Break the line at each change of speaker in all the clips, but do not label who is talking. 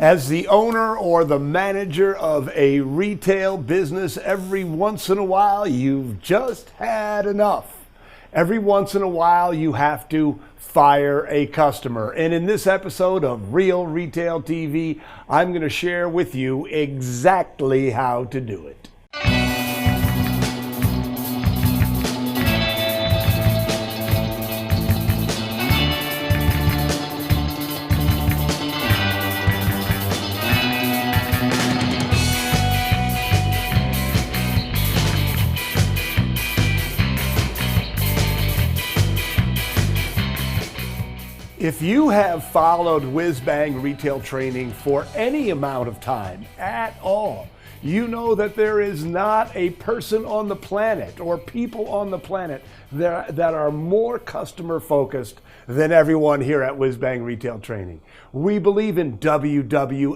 As the owner or the manager of a retail business, every once in a while you've just had enough. Every once in a while you have to fire a customer. And in this episode of Real Retail TV, I'm going to share with you exactly how to do it. If you have followed whiz-bang retail training for any amount of time at all, you know that there is not a person on the planet or people on the planet that are more customer focused than everyone here at whiz-bang retail training. We believe in WWMCW,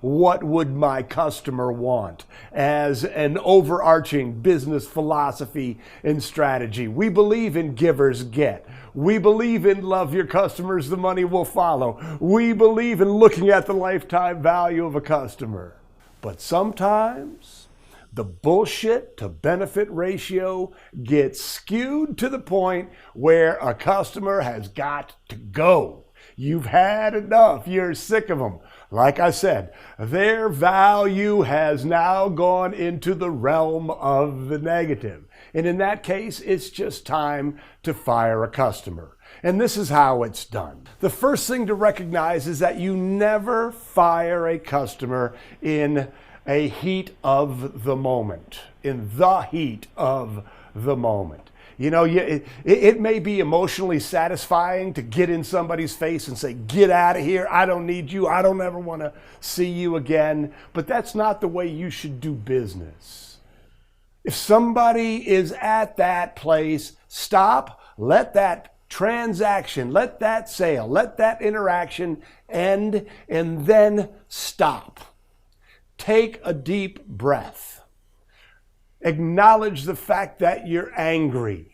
what would my customer want, as an overarching business philosophy and strategy. We believe in givers get. We believe in love your customers, the money will follow. We believe in looking at the lifetime value of a customer. But sometimes the bullshit to benefit ratio gets skewed to the point where a customer has got to go. You've had enough. You're sick of them. Like I said, their value has now gone into the realm of the negative. And in that case, it's just time to fire a customer. And this is how it's done. The first thing to recognize is that you never fire a customer in a heat of the moment, in the heat of the moment. You know, it may be emotionally satisfying to get in somebody's face and say, get out of here, I don't need you, I don't ever want to see you again. But that's not the way you should do business. If somebody is at that place, stop, let that transaction, let that sale, let that interaction end, and then stop. Take a deep breath. Acknowledge the fact that you're angry.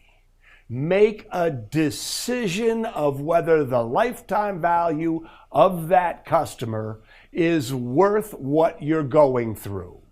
Make a decision of whether the lifetime value of that customer is worth what you're going through.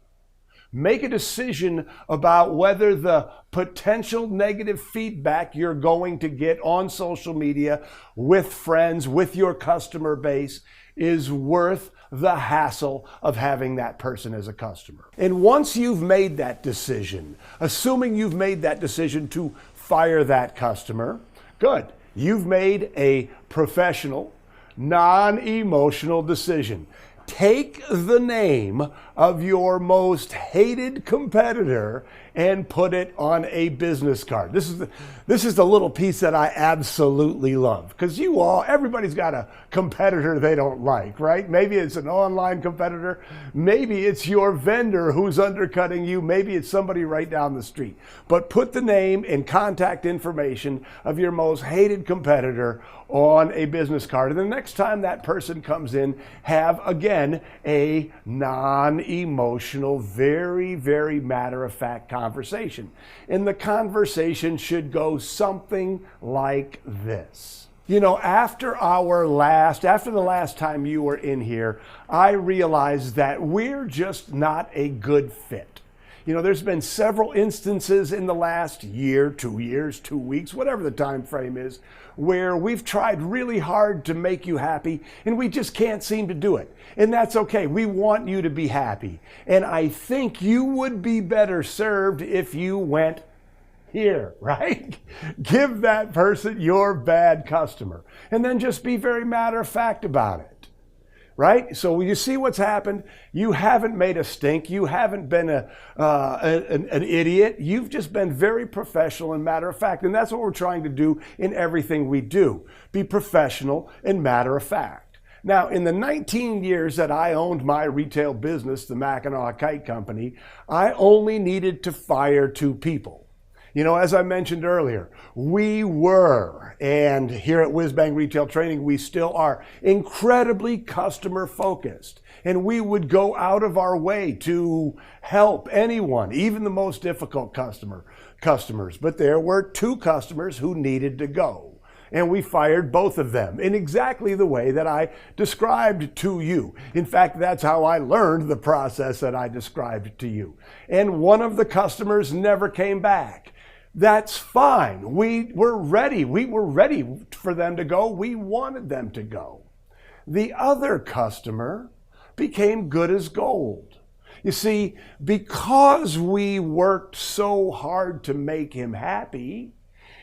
Make a decision about whether the potential negative feedback you're going to get on social media, with friends, with your customer base, is worth the hassle of having that person as a customer. And once you've made that decision, assuming you've made that decision to fire that customer, good. You've made a professional, non-emotional decision. Take the name of your most hated competitor and put it on a business card. This is the little piece that I absolutely love, because everybody's got a competitor they don't like, right? Maybe it's an online competitor. Maybe it's your vendor who's undercutting you. Maybe it's somebody right down the street. But put the name and contact information of your most hated competitor on a business card. And the next time that person comes in, have, again, a non-emotional, very, very matter-of-fact conversation. And the conversation should go something like this. You know, after the last time you were in here, I realized that we're just not a good fit. You know, there's been several instances in the last year, 2 years, 2 weeks, whatever the time frame is, where we've tried really hard to make you happy and we just can't seem to do it. And that's okay. We want you to be happy. And I think you would be better served if you went here, right? Give that person your bad customer and then just be very matter of fact about it. Right? So you see what's happened. You haven't made a stink. You haven't been an idiot. You've just been very professional and matter of fact. And that's what we're trying to do in everything we do. Be professional and matter of fact. Now, in the 19 years that I owned my retail business, the Mackinac Kite Company, I only needed to fire 2 people. You know, as I mentioned earlier, we were, and here at whiz-bang Retail Training, we still are incredibly customer focused. And we would go out of our way to help anyone, even the most difficult customers. But there were 2 customers who needed to go. and we fired both of them in exactly the way that I described to you. In fact, that's how I learned the process that I described to you. And one of the customers never came back. That's fine. We were ready. We were ready for them to go. We wanted them to go. The other customer became good as gold. You see, because we worked so hard to make him happy,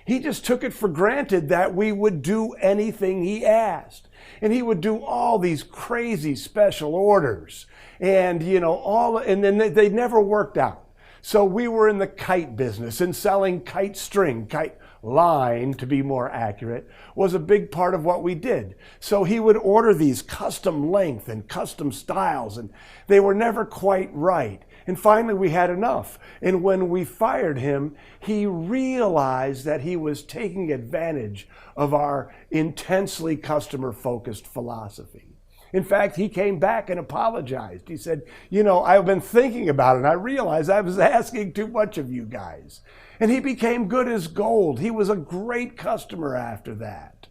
he just took it for granted that we would do anything he asked. And he would do all these crazy special orders. And, and then they never worked out. So we were in the kite business, and selling kite string, kite line, to be more accurate, was a big part of what we did. So he would order these custom length and custom styles, and they were never quite right. And finally we had enough. And when we fired him, he realized that he was taking advantage of our intensely customer-focused philosophy. In fact, he came back and apologized. He said, I've been thinking about it, and I realized I was asking too much of you guys. And he became good as gold. He was a great customer after that.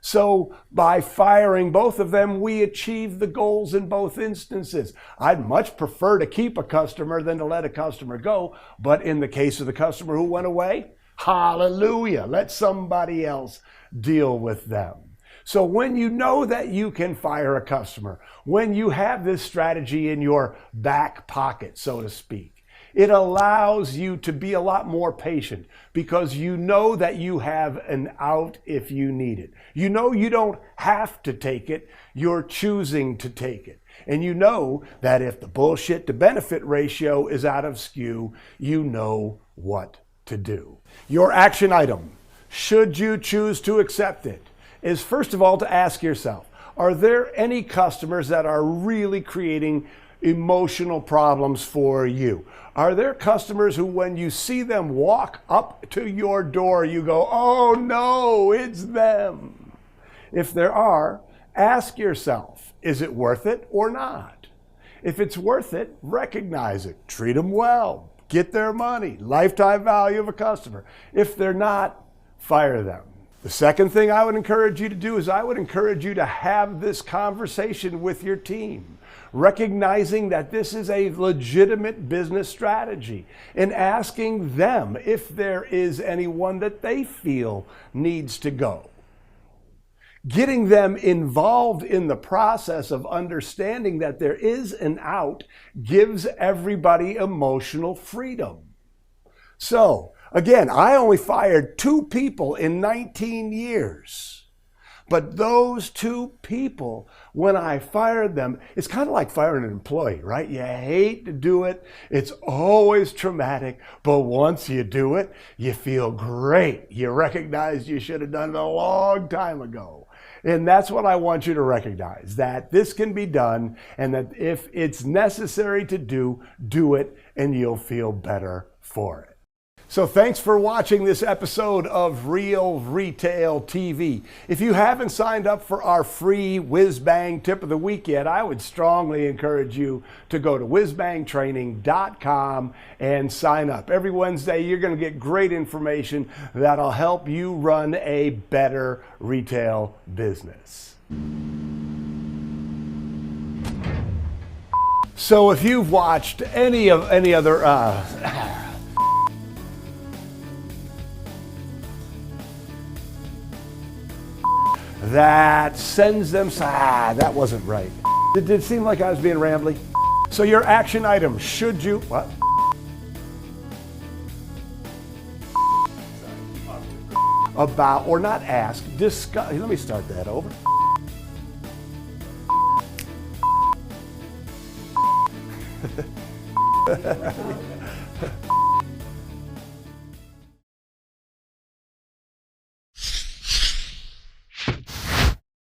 So by firing both of them, we achieved the goals in both instances. I'd much prefer to keep a customer than to let a customer go. But in the case of the customer who went away, hallelujah, let somebody else deal with them. So when you know that you can fire a customer, when you have this strategy in your back pocket, so to speak, it allows you to be a lot more patient because you know that you have an out if you need it. You know you don't have to take it, you're choosing to take it. And you know that if the bullshit to benefit ratio is out of skew, you know what to do. Your action item, should you choose to accept it, is first of all to ask yourself, are there any customers that are really creating emotional problems for you? Are there customers who, when you see them walk up to your door, you go, oh no, it's them? If there are, ask yourself, is it worth it or not? If it's worth it, recognize it, treat them well, get their money, lifetime value of a customer. If they're not, fire them. The second thing I would encourage you to do is I would encourage you to have this conversation with your team, recognizing that this is a legitimate business strategy and asking them if there is anyone that they feel needs to go. Getting them involved in the process of understanding that there is an out gives everybody emotional freedom. So, again, I only fired 2 people in 19 years. But those 2 people, when I fired them, it's kind of like firing an employee, right? You hate to do it. It's always traumatic. But once you do it, you feel great. You recognize you should have done it a long time ago. And that's what I want you to recognize, that this can be done, and that if it's necessary to do it, and you'll feel better for it. So thanks for watching this episode of Real Retail TV. If you haven't signed up for our free Whiz Bang Tip of the Week yet, I would strongly encourage you to go to whizbangtraining.com and sign up. Every Wednesday, you're going to get great information that'll help you run a better retail business. So if you've watched any other that sends them, that wasn't right. Did it seem like I was being rambly? So your action item, should you, what? About, or not ask, discuss, let me start that over.